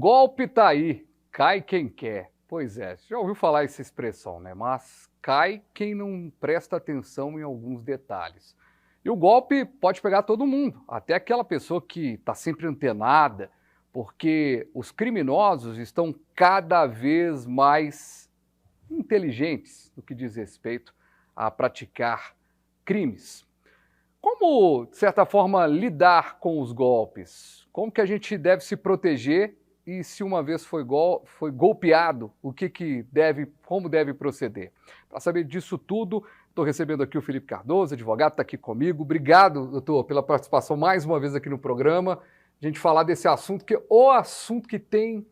golpe tá aí, cai quem quer. Pois é, você já ouviu falar essa expressão, né? Mas cai quem não presta atenção em alguns detalhes. E o golpe pode pegar todo mundo, até aquela pessoa que está sempre antenada, porque os criminosos estão cada vez mais inteligentes no que diz respeito a praticar crimes. Como, de certa forma, lidar com os golpes? Como que a gente deve se proteger e se uma vez foi golpeado, como deve proceder? Para saber disso tudo, estou recebendo aqui o Felipe Cardoso, advogado, está aqui comigo. Obrigado, doutor, pela participação mais uma vez aqui no programa. A gente falar desse assunto, que é o assunto que tem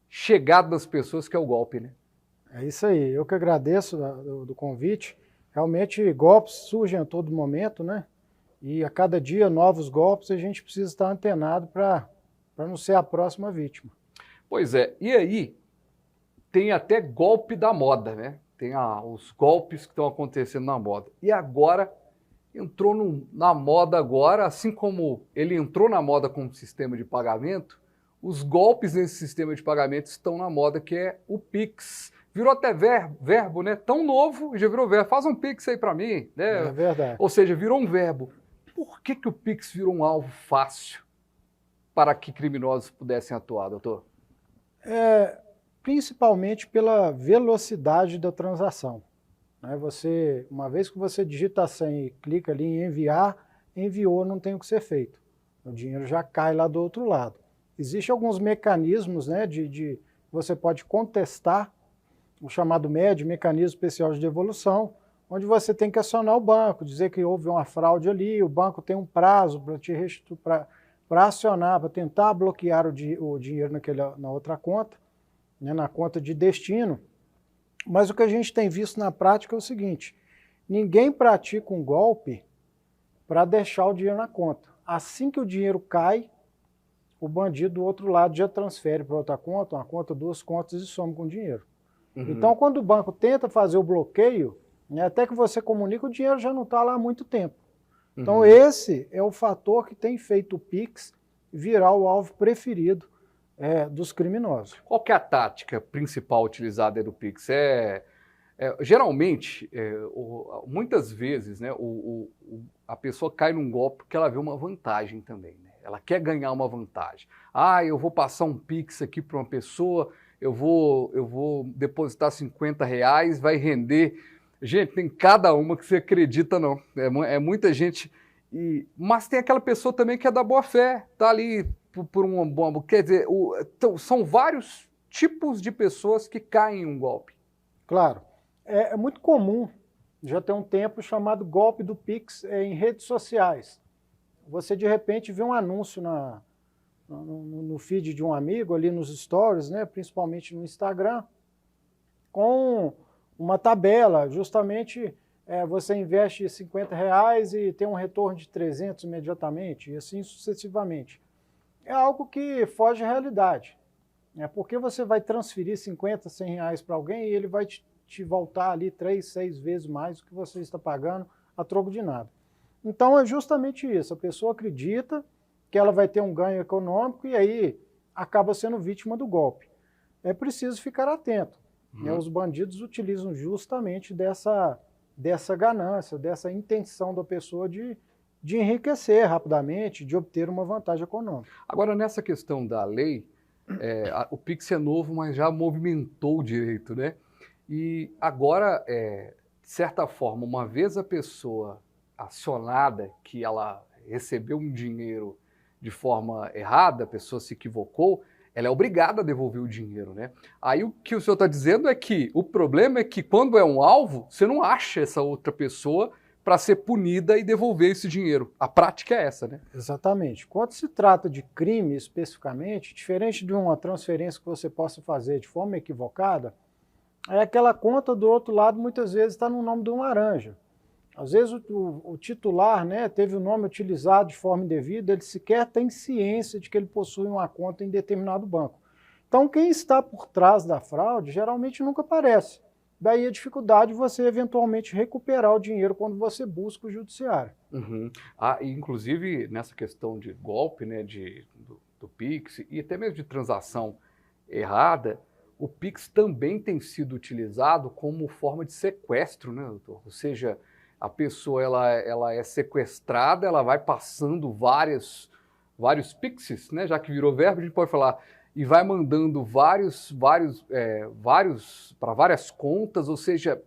chegado nas pessoas, que é o golpe, né? É isso aí, eu que agradeço do convite. Realmente golpes surgem a todo momento, né? E a cada dia novos golpes, a gente precisa estar antenado para não ser a próxima vítima. Pois é, e aí tem até golpe da moda, né? Tem os golpes que estão acontecendo na moda. E agora entrou na moda agora, assim como ele entrou na moda como sistema de pagamento, os golpes nesse sistema de pagamento estão na moda, que é o Pix. Virou até verbo, né? Tão novo, já virou verbo. Faz um Pix aí para mim, né? É verdade. Ou seja, virou um verbo. Por que o Pix virou um alvo fácil para que criminosos pudessem atuar, doutor? Principalmente pela velocidade da transação. Né? Uma vez que você digita a senha e clica ali em enviar, enviou, não tem o que ser feito. O dinheiro já cai lá do outro lado. Existem alguns mecanismos, né, você pode contestar o chamado MED, Mecanismo Especial de Devolução, onde você tem que acionar o banco, dizer que houve uma fraude ali, o banco tem um prazo para acionar, para tentar bloquear o dinheiro na outra conta, né, na conta de destino. Mas o que a gente tem visto na prática é o seguinte: ninguém pratica um golpe para deixar o dinheiro na conta. Assim que o dinheiro cai, o bandido do outro lado já transfere para outra conta, uma conta, duas contas e some com o dinheiro. Uhum. Então, quando o banco tenta fazer o bloqueio, né, até que você comunica, o dinheiro já não está lá há muito tempo. Então, esse é o fator que tem feito o Pix virar o alvo preferido dos criminosos. Qual que é a tática principal utilizada do Pix? Geralmente, muitas vezes, né, a pessoa cai num golpe porque ela vê uma vantagem também, né? Ela quer ganhar uma vantagem. Eu vou passar um Pix aqui para uma pessoa, eu vou depositar R$50, vai render. Gente, tem cada uma que você acredita, não. É muita gente. Mas tem aquela pessoa também que é da boa fé, tá ali por uma bomba. Quer dizer, são vários tipos de pessoas que caem em um golpe. Claro. É muito comum, já tem um tempo, chamado golpe do Pix em redes sociais. Você, de repente, vê um anúncio no feed de um amigo, ali nos stories, né, principalmente no Instagram, com uma tabela, justamente você investe R$50 e tem um retorno de 300 imediatamente, e assim sucessivamente. É algo que foge à realidade, né, porque você vai transferir 50, R$100 para alguém e ele vai te voltar ali 3, 6 vezes mais do que você está pagando a troco de nada. Então é justamente isso, a pessoa acredita que ela vai ter um ganho econômico e aí acaba sendo vítima do golpe. É preciso ficar atento. Né? Os bandidos utilizam justamente dessa ganância, dessa intenção da pessoa de enriquecer rapidamente, de obter uma vantagem econômica. Agora, nessa questão da lei, o Pix é novo, mas já movimentou o direito, né? E agora, de certa forma, uma vez a pessoa acionada, que ela recebeu um dinheiro de forma errada, a pessoa se equivocou, ela é obrigada a devolver o dinheiro, né? Aí o que o senhor está dizendo é que o problema é que quando é um alvo, você não acha essa outra pessoa para ser punida e devolver esse dinheiro. A prática é essa, né? Exatamente. Quando se trata de crime especificamente, diferente de uma transferência que você possa fazer de forma equivocada, aquela conta do outro lado muitas vezes está no nome de um laranja. Às vezes o titular, né, teve o nome utilizado de forma indevida, ele sequer tem ciência de que ele possui uma conta em determinado banco. Então quem está por trás da fraude geralmente nunca aparece. Daí a dificuldade de você eventualmente recuperar o dinheiro quando você busca o judiciário. Inclusive nessa questão de golpe, né, do Pix e até mesmo de transação errada, o Pix também tem sido utilizado como forma de sequestro, né, doutor? Ou seja, a pessoa ela é sequestrada, ela vai passando vários Pixes, né? Já que virou verbo, a gente pode falar, e vai mandando vários para várias contas, ou seja,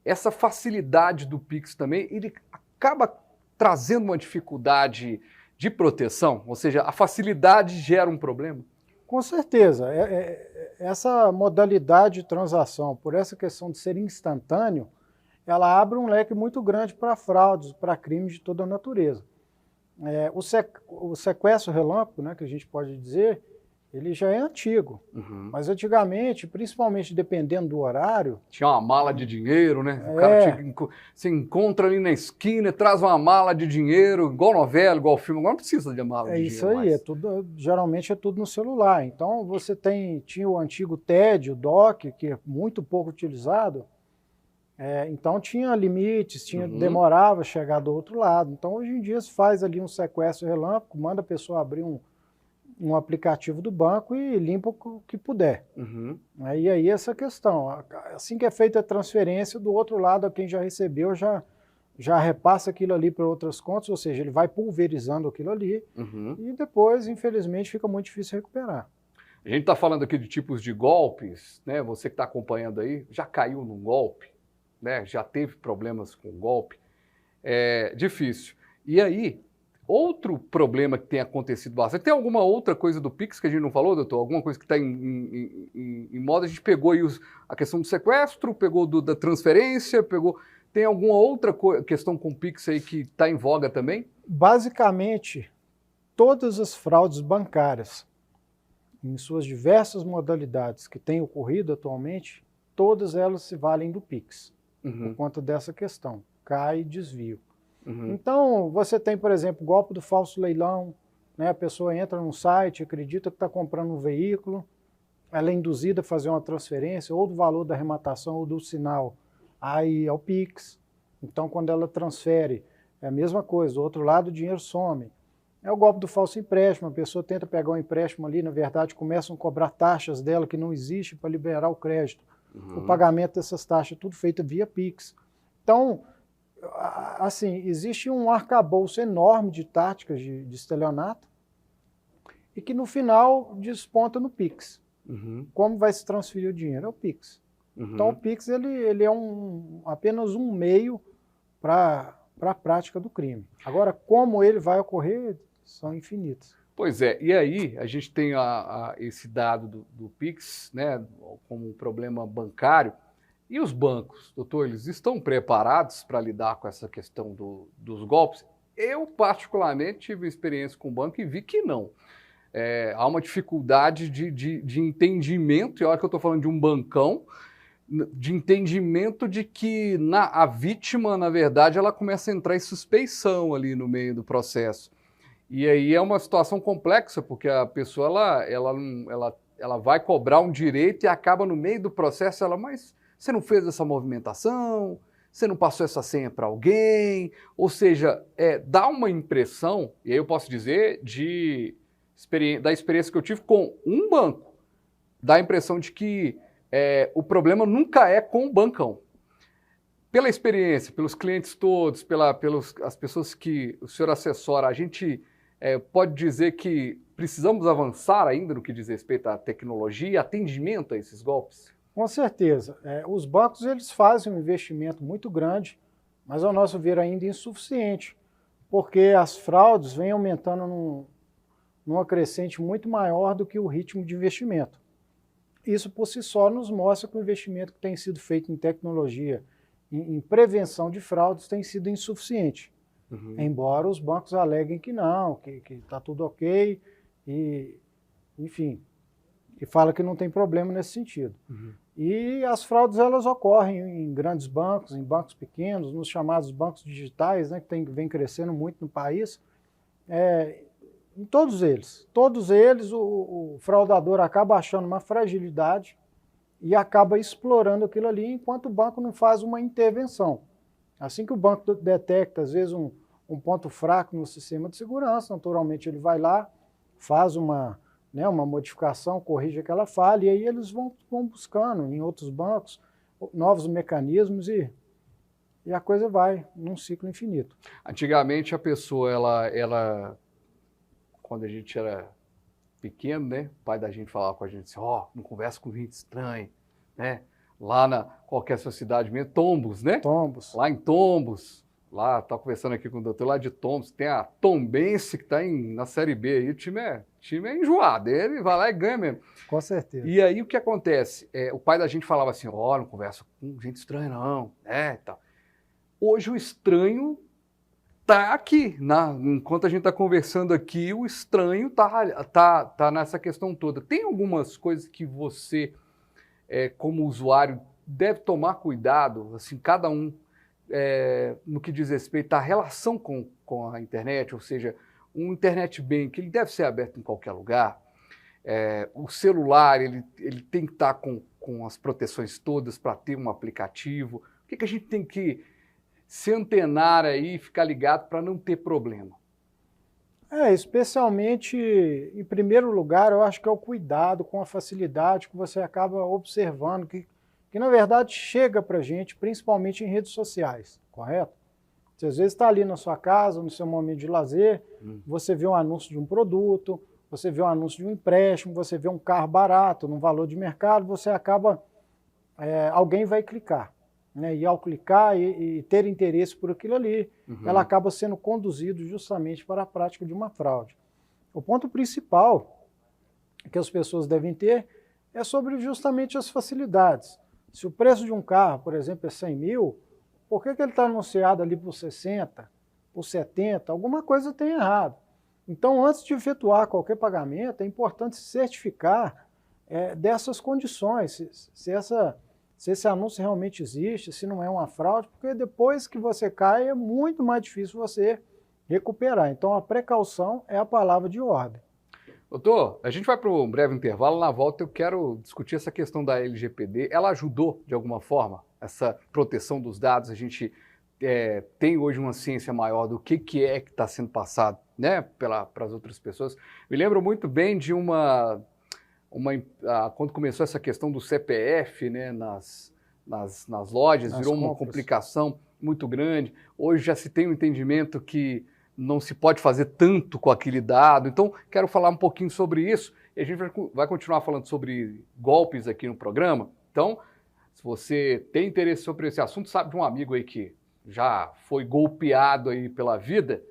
essa facilidade do Pix também, ele acaba trazendo uma dificuldade de proteção, ou seja, a facilidade gera um problema? Com certeza. Essa modalidade de transação, por essa questão de ser instantâneo, ela abre um leque muito grande para fraudes, para crimes de toda a natureza. O sequestro relâmpago, né, que a gente pode dizer, ele já é antigo. Uhum. Mas antigamente, principalmente dependendo do horário... Tinha uma mala de dinheiro, né? O cara se encontra ali na esquina, traz uma mala de dinheiro, igual novela, igual filme. Agora não precisa de mala de dinheiro. É isso aí, geralmente é tudo no celular. Então você tinha o antigo TED, o DOC, que é muito pouco utilizado. Então tinha limites, demorava a chegar do outro lado. Então hoje em dia se faz ali um sequestro relâmpago, manda a pessoa abrir um aplicativo do banco e limpa o que puder. Uhum. E aí essa questão, assim que é feita a transferência, do outro lado, quem já recebeu já repassa aquilo ali para outras contas, ou seja, ele vai pulverizando aquilo ali e depois, infelizmente, fica muito difícil recuperar. A gente está falando aqui de tipos de golpes, né? Você que está acompanhando aí, já caiu num golpe, né? Já teve problemas com golpe, é difícil. E aí, outro problema que tem acontecido bastante, tem alguma outra coisa do Pix que a gente não falou, doutor? Alguma coisa que está em moda? A gente pegou aí a questão do sequestro, pegou da transferência, tem alguma outra questão com o Pix aí que está em voga também? Basicamente, todas as fraudes bancárias, em suas diversas modalidades que têm ocorrido atualmente, todas elas se valem do Pix, por conta dessa questão, cai e desvio. Então, você tem, por exemplo, o golpe do falso leilão, né? A pessoa entra num site, acredita que está comprando um veículo, ela é induzida a fazer uma transferência, ou do valor da arrematação, ou do sinal, aí é o Pix. Então, quando ela transfere, é a mesma coisa, do outro lado o dinheiro some. É o golpe do falso empréstimo, a pessoa tenta pegar um empréstimo ali, na verdade começam a cobrar taxas dela que não existe para liberar o crédito. O pagamento dessas taxas, tudo feito via Pix. Então, assim, existe um arcabouço enorme de táticas de estelionato e que no final desponta no Pix. Como vai se transferir o dinheiro? É o Pix. Então o Pix ele é apenas um meio para a prática do crime. Agora, como ele vai ocorrer, são infinitos. Pois é, e aí a gente tem esse dado do Pix, né, como um problema bancário. E os bancos, doutor, eles estão preparados para lidar com essa questão dos golpes? Eu, particularmente, tive experiência com o banco e vi que não. Há uma dificuldade de entendimento, e olha que eu estou falando de um bancão, de entendimento de que a vítima, na verdade, ela começa a entrar em suspeição ali no meio do processo. E aí é uma situação complexa, porque a pessoa ela vai cobrar um direito e acaba no meio do processo, mas você não fez essa movimentação, você não passou essa senha para alguém, ou seja, dá uma impressão, e aí eu posso dizer da experiência que eu tive com um banco, dá a impressão de que o problema nunca é com o bancão. Pela experiência, pelos clientes todos, pelas as pessoas que o senhor assessora, a gente pode dizer que precisamos avançar ainda no que diz respeito à tecnologia e atendimento a esses golpes? Com certeza. Os bancos eles fazem um investimento muito grande, mas ao nosso ver ainda insuficiente, porque as fraudes vêm aumentando numa crescente muito maior do que o ritmo de investimento. Isso por si só nos mostra que o investimento que tem sido feito em tecnologia, em prevenção de fraudes, tem sido insuficiente. Embora os bancos aleguem que não, que está tudo ok, e, enfim, que fala que não tem problema nesse sentido. E as fraudes elas ocorrem em grandes bancos, em bancos pequenos, nos chamados bancos digitais, né, que vem crescendo muito no país. Em todos eles, o fraudador acaba achando uma fragilidade e acaba explorando aquilo ali, enquanto o banco não faz uma intervenção. Assim que o banco detecta, às vezes, um ponto fraco no sistema de segurança, naturalmente ele vai lá, faz uma né, uma modificação, corrige aquela falha, e aí eles vão buscando em outros bancos novos mecanismos e a coisa vai num ciclo infinito. Antigamente a pessoa, quando a gente era pequeno, né, o pai da gente falava com a gente assim, não conversa com gente estranha, né? Lá na qualquer sua cidade mesmo, Tombos, né? Tombos. Lá em Tombos, lá, tá conversando aqui com o doutor lá de Tombos, tem a Tombense que está na Série B aí, o time é enjoado, ele vai lá e ganha mesmo. Com certeza. E aí o que acontece? O pai da gente falava assim, não conversa com gente estranha não, tal. Hoje o estranho tá aqui, enquanto a gente está conversando aqui, o estranho tá nessa questão toda. Tem algumas coisas que você, como usuário, deve tomar cuidado, assim, cada um, no que diz respeito à relação com a internet, ou seja, um internet bank, ele deve ser aberto em qualquer lugar. O celular, ele tem que estar com as proteções todas para ter um aplicativo. O que a gente tem que se antenar aí e ficar ligado para não ter problema? Especialmente, em primeiro lugar, eu acho que é o cuidado com a facilidade que você acaba observando, que na verdade chega para a gente, principalmente em redes sociais, correto? Você às vezes está ali na sua casa, no seu momento de lazer, você vê um anúncio de um produto, você vê um anúncio de um empréstimo, você vê um carro barato, num valor de mercado, você acaba, alguém vai clicar. Né, e ao clicar e ter interesse por aquilo ali, ela acaba sendo conduzido justamente para a prática de uma fraude. O ponto principal que as pessoas devem ter é sobre justamente as facilidades. Se o preço de um carro, por exemplo, é 100 mil, por que ele está anunciado ali por 60, por 70? Alguma coisa tem errado. Então, antes de efetuar qualquer pagamento, é importante se certificar dessas condições, se esse anúncio realmente existe, se não é uma fraude, porque depois que você cai é muito mais difícil você recuperar. Então a precaução é a palavra de ordem. Doutor, a gente vai para um breve intervalo, na volta eu quero discutir essa questão da LGPD. Ela ajudou de alguma forma essa proteção dos dados? A gente tem hoje uma ciência maior do que está sendo passado, né, para as outras pessoas. Me lembro muito bem de quando começou essa questão do CPF, né, nas lojas, virou uma complicação muito grande. Hoje já se tem um entendimento que não se pode fazer tanto com aquele dado. Então, quero falar um pouquinho sobre isso. E a gente vai continuar falando sobre golpes aqui no programa. Então, se você tem interesse sobre esse assunto, sabe de um amigo aí que já foi golpeado aí pela vida,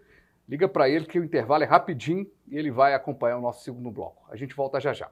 liga para ele que o intervalo é rapidinho e ele vai acompanhar o nosso segundo bloco. A gente volta já já.